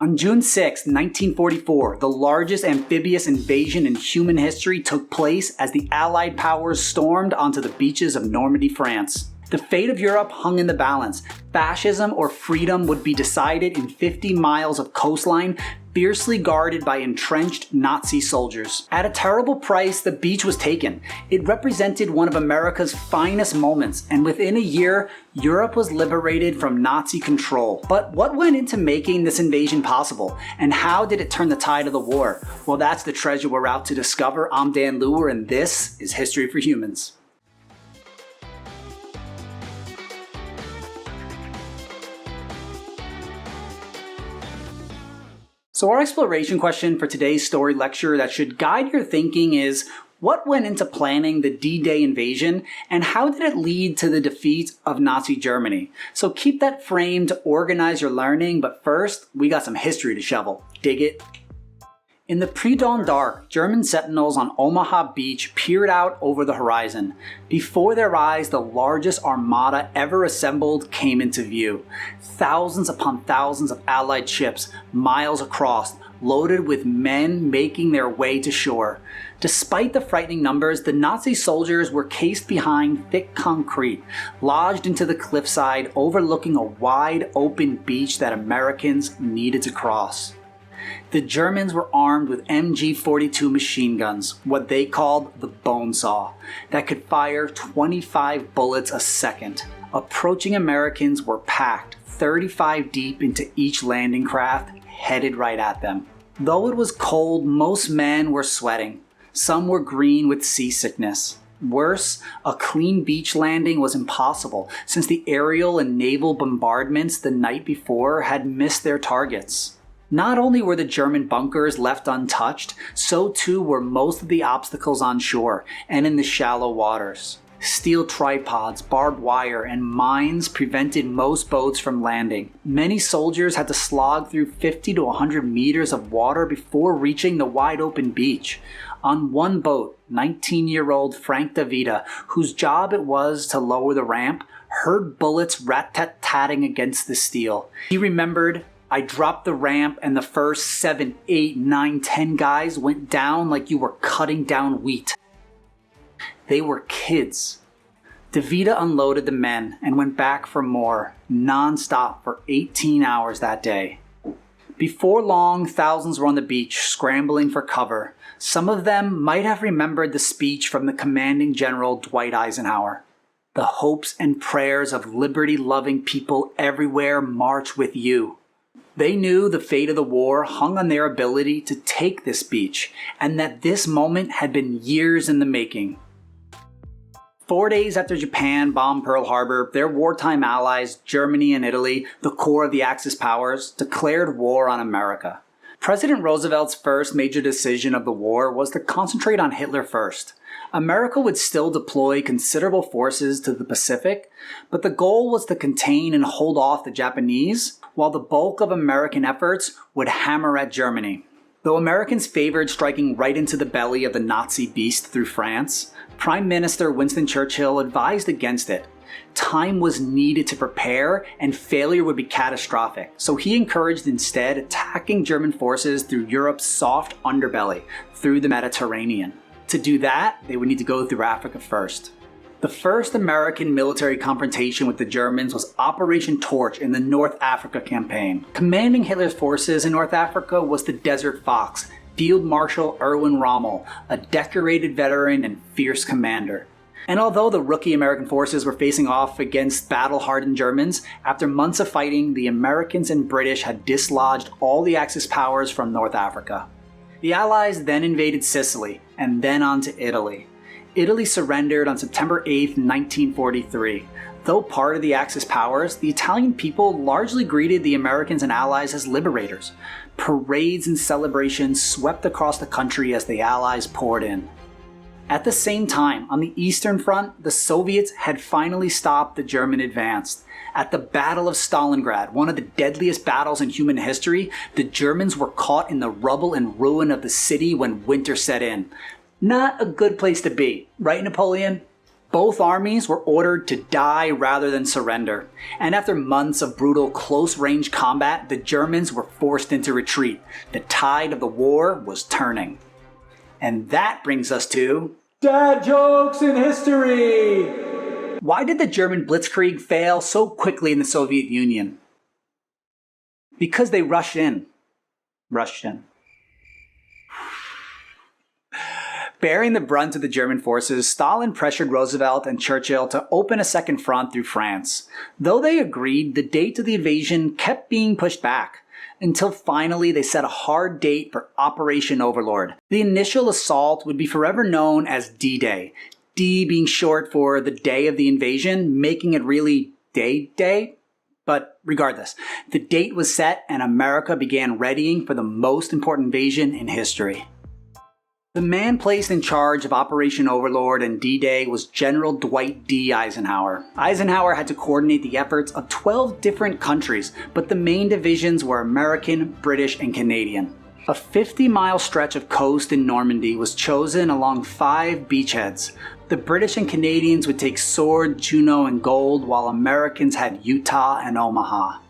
On June 6, 1944, the largest amphibious invasion in human history took place as the Allied powers stormed onto the beaches of Normandy, France. The fate of Europe hung in the balance. Fascism or freedom would be decided in 50 miles of coastline, fiercely guarded by entrenched Nazi soldiers. At a terrible price, the beach was taken. It represented one of America's finest moments, and within a year, Europe was liberated from Nazi control. But what went into making this invasion possible, and how did it turn the tide of the war? Well, that's the treasure we're out to discover. I'm Dan Luer, and this is History for Humans. So our exploration question for today's story lecture that should guide your thinking is, what went into planning the D-Day invasion, and how did it lead to the defeat of Nazi Germany? So keep that frame to organize your learning, but first, we got some history to shovel. Dig it? In the pre-dawn dark, German sentinels on Omaha Beach peered out over the horizon. Before their eyes, the largest armada ever assembled came into view. Thousands upon thousands of Allied ships, miles across, loaded with men making their way to shore. Despite the frightening numbers, the Nazi soldiers were cased behind thick concrete, lodged into the cliffside, overlooking a wide open beach that Americans needed to cross. The Germans were armed with MG-42 machine guns, what they called the bone saw, that could fire 25 bullets a second. Approaching Americans were packed 35 deep into each landing craft, headed right at them. Though it was cold, most men were sweating. Some were green with seasickness. Worse, a clean beach landing was impossible, since the aerial and naval bombardments the night before had missed their targets. Not only were the German bunkers left untouched, so too were most of the obstacles on shore and in the shallow waters. Steel tripods, barbed wire, and mines prevented most boats from landing. Many soldiers had to slog through 50 to 100 meters of water before reaching the wide open beach. On one boat, 19-year-old Frank DeVita, whose job it was to lower the ramp, heard bullets rat-tat-tatting against the steel. He remembered, "I dropped the ramp and the first 7, 8, 9, 10 guys went down like you were cutting down wheat." They were kids. DeVita unloaded the men and went back for more, non-stop for 18 hours that day. Before long, thousands were on the beach, scrambling for cover. Some of them might have remembered the speech from the commanding general Dwight Eisenhower. "The hopes and prayers of liberty-loving people everywhere march with you." They knew the fate of the war hung on their ability to take this beach, and that this moment had been years in the making. 4 days after Japan bombed Pearl Harbor, their wartime allies, Germany and Italy, the core of the Axis powers, declared war on America. President Roosevelt's first major decision of the war was to concentrate on Hitler first. America would still deploy considerable forces to the Pacific, but the goal was to contain and hold off the Japanese, while the bulk of American efforts would hammer at Germany. Though Americans favored striking right into the belly of the Nazi beast through France, Prime Minister Winston Churchill advised against it. Time was needed to prepare, and failure would be catastrophic, so he encouraged instead attacking German forces through Europe's soft underbelly, through the Mediterranean. To do that, they would need to go through Africa first. The first American military confrontation with the Germans was Operation Torch in the North Africa campaign. Commanding Hitler's forces in North Africa was the Desert Fox, Field Marshal Erwin Rommel, a decorated veteran and fierce commander. And although the rookie American forces were facing off against battle-hardened Germans, after months of fighting, the Americans and British had dislodged all the Axis powers from North Africa. The Allies then invaded Sicily, and then on to Italy. Italy surrendered on September 8, 1943. Though part of the Axis powers, the Italian people largely greeted the Americans and Allies as liberators. Parades and celebrations swept across the country as the Allies poured in. At the same time, on the Eastern Front, the Soviets had finally stopped the German advance. At the Battle of Stalingrad, one of the deadliest battles in human history, the Germans were caught in the rubble and ruin of the city when winter set in. Not a good place to be, right, Napoleon? Both armies were ordered to die rather than surrender, and after months of brutal close-range combat, the Germans were forced into retreat. The tide of the war was turning. And that brings us to Dad Jokes in History! Why did the German Blitzkrieg fail so quickly in the Soviet Union? Because they rushed in. Bearing the brunt of the German forces, Stalin pressured Roosevelt and Churchill to open a second front through France. Though they agreed, the date of the invasion kept being pushed back, until finally they set a hard date for Operation Overlord. The initial assault would be forever known as D-Day, D being short for the day of the invasion, making it really Day. But regardless, the date was set and America began readying for the most important invasion in history. The man placed in charge of Operation Overlord and D-Day was General Dwight D. Eisenhower. Eisenhower had to coordinate the efforts of 12 different countries, but the main divisions were American, British, and Canadian. A 50-mile stretch of coast in Normandy was chosen along 5 beachheads. The British and Canadians would take Sword, Juno, and Gold, while Americans had Utah and Omaha.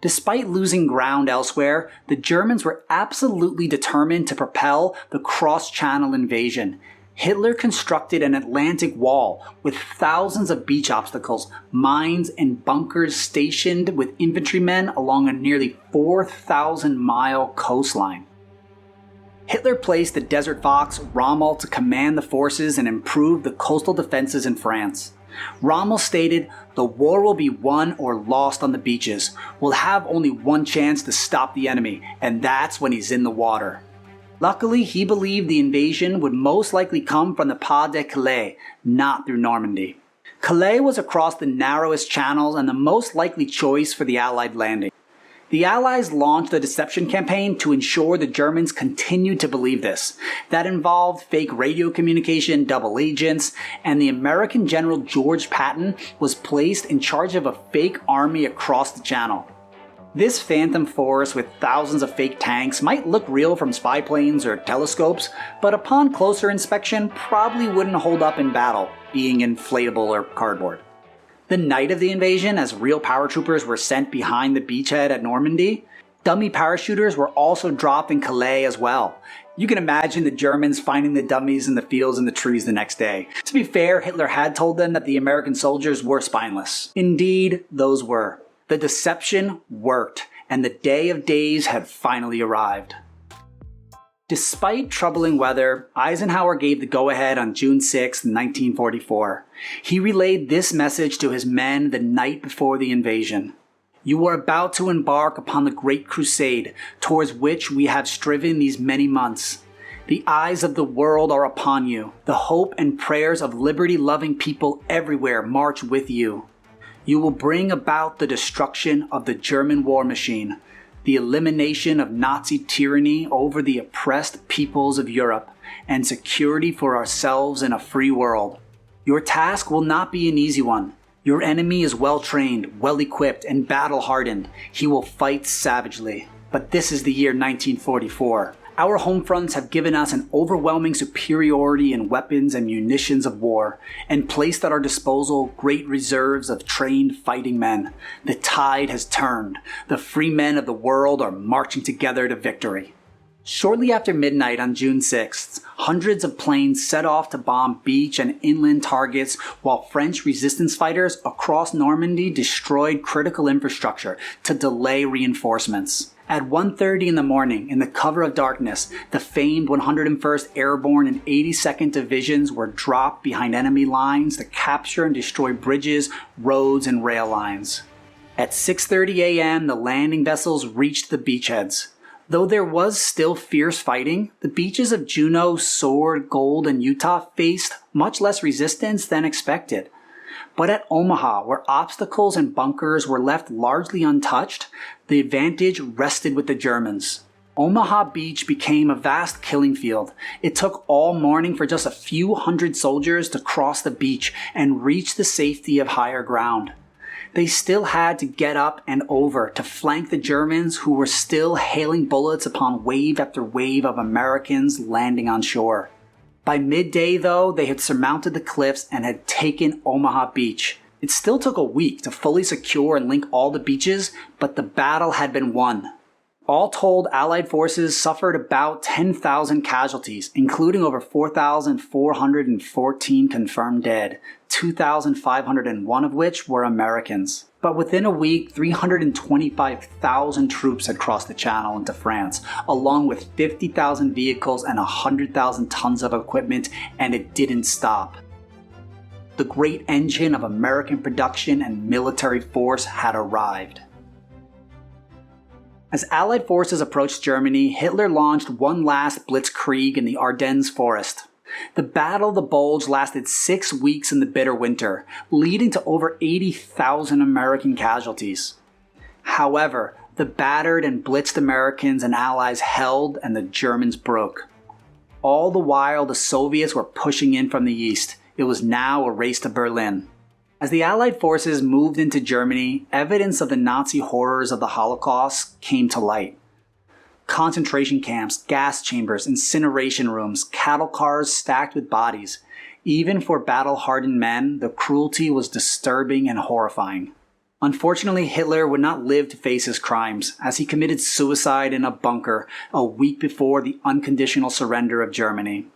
Despite losing ground elsewhere, the Germans were absolutely determined to propel the cross-channel invasion. Hitler constructed an Atlantic wall with thousands of beach obstacles, mines, and bunkers stationed with infantrymen along a nearly 4,000-mile coastline. Hitler placed the Desert Fox, Rommel, to command the forces and improve the coastal defenses in France. Rommel stated, "The war will be won or lost on the beaches. We'll have only one chance to stop the enemy, and that's when he's in the water." Luckily, he believed the invasion would most likely come from the Pas de Calais, not through Normandy. Calais was across the narrowest channels and the most likely choice for the Allied landing. The Allies launched a deception campaign to ensure the Germans continued to believe this. That involved fake radio communication, double agents, and the American General George Patton was placed in charge of a fake army across the channel. This phantom force with thousands of fake tanks might look real from spy planes or telescopes, but upon closer inspection probably wouldn't hold up in battle, being inflatable or cardboard. The night of the invasion, as real paratroopers were sent behind the beachhead at Normandy, dummy parachuters were also dropped in Calais as well. You can imagine the Germans finding the dummies in the fields and the trees the next day. To be fair, Hitler had told them that the American soldiers were spineless. Indeed, those were. The deception worked, and the day of days had finally arrived. Despite troubling weather, Eisenhower gave the go-ahead on June 6, 1944. He relayed this message to his men the night before the invasion. "You are about to embark upon the great crusade, towards which we have striven these many months. The eyes of the world are upon you. The hope and prayers of liberty-loving people everywhere march with you. You will bring about the destruction of the German war machine, the elimination of Nazi tyranny over the oppressed peoples of Europe, and security for ourselves in a free world. Your task will not be an easy one. Your enemy is well-trained, well-equipped, and battle-hardened. He will fight savagely. But this is the year 1944. Our home fronts have given us an overwhelming superiority in weapons and munitions of war, and placed at our disposal great reserves of trained fighting men. The tide has turned. The free men of the world are marching together to victory." Shortly after midnight on June 6th, hundreds of planes set off to bomb beach and inland targets, while French resistance fighters across Normandy destroyed critical infrastructure to delay reinforcements. At 1:30 in the morning, in the cover of darkness, the famed 101st Airborne and 82nd Divisions were dropped behind enemy lines to capture and destroy bridges, roads, and rail lines. At 6:30 a.m., the landing vessels reached the beachheads. Though there was still fierce fighting, the beaches of Juno, Sword, Gold, and Utah faced much less resistance than expected. But at Omaha, where obstacles and bunkers were left largely untouched, the advantage rested with the Germans. Omaha Beach became a vast killing field. It took all morning for just a few hundred soldiers to cross the beach and reach the safety of higher ground. They still had to get up and over to flank the Germans, who were still hailing bullets upon wave after wave of Americans landing on shore. By midday, though, they had surmounted the cliffs and had taken Omaha Beach. It still took a week to fully secure and link all the beaches, but the battle had been won. All told, Allied forces suffered about 10,000 casualties, including over 4,414 confirmed dead, 2,501 of which were Americans. But within a week, 325,000 troops had crossed the Channel into France, along with 50,000 vehicles and 100,000 tons of equipment, and it didn't stop. The great engine of American production and military force had arrived. As Allied forces approached Germany, Hitler launched one last blitzkrieg in the Ardennes forest. The Battle of the Bulge lasted 6 weeks in the bitter winter, leading to over 80,000 American casualties. However, the battered and blitzed Americans and Allies held and the Germans broke. All the while, the Soviets were pushing in from the east. It was now a race to Berlin. As the Allied forces moved into Germany, evidence of the Nazi horrors of the Holocaust came to light. Concentration camps, gas chambers, incineration rooms, cattle cars stacked with bodies. Even for battle-hardened men, the cruelty was disturbing and horrifying. Unfortunately, Hitler would not live to face his crimes, as he committed suicide in a bunker a week before the unconditional surrender of Germany.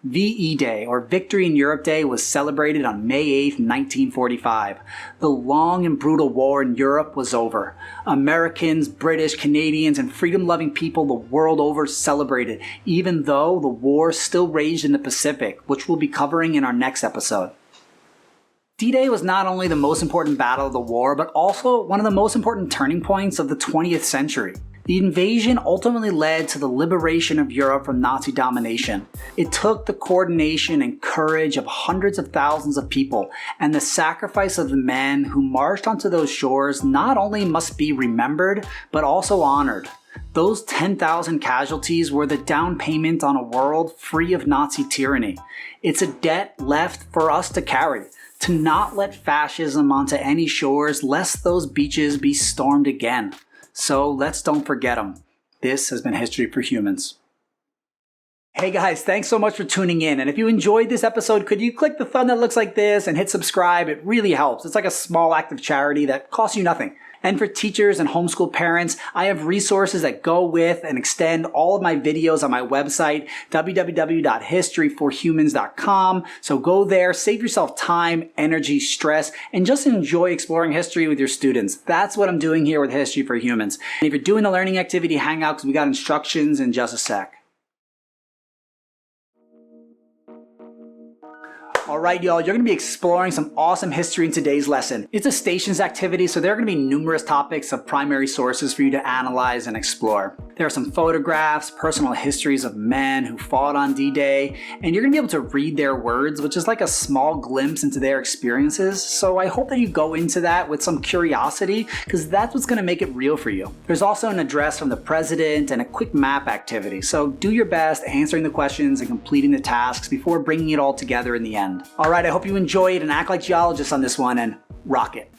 VE Day, or Victory in Europe Day, was celebrated on May 8, 1945. The long and brutal war in Europe was over. Americans, British, Canadians, and freedom-loving people the world over celebrated, even though the war still raged in the Pacific, which we'll be covering in our next episode. D-Day was not only the most important battle of the war, but also one of the most important turning points of the 20th century. The invasion ultimately led to the liberation of Europe from Nazi domination. It took the coordination and courage of hundreds of thousands of people, and the sacrifice of the men who marched onto those shores not only must be remembered, but also honored. Those 10,000 casualties were the down payment on a world free of Nazi tyranny. It's a debt left for us to carry, to not let fascism onto any shores lest those beaches be stormed again. So let's don't forget them. This has been History for Humans. Hey guys, thanks so much for tuning in. And if you enjoyed this episode, could you click the thumb that looks like this and hit subscribe? It really helps. It's like a small act of charity that costs you nothing. And for teachers and homeschool parents, I have resources that go with and extend all of my videos on my website, www.historyforhumans.com. So go there, save yourself time, energy, stress, and just enjoy exploring history with your students. That's what I'm doing here with History for Humans. And if you're doing a learning activity, hang out because we got instructions in just a sec. Alright y'all, you're going to be exploring some awesome history in today's lesson. It's a stations activity, so there are going to be numerous topics of primary sources for you to analyze and explore. There are some photographs, personal histories of men who fought on D-Day, and you're going to be able to read their words, which is like a small glimpse into their experiences. So I hope that you go into that with some curiosity, because that's what's going to make it real for you. There's also an address from the president and a quick map activity, so do your best answering the questions and completing the tasks before bringing it all together in the end. Alright, I hope you enjoyed and act like geologists on this one and rock it.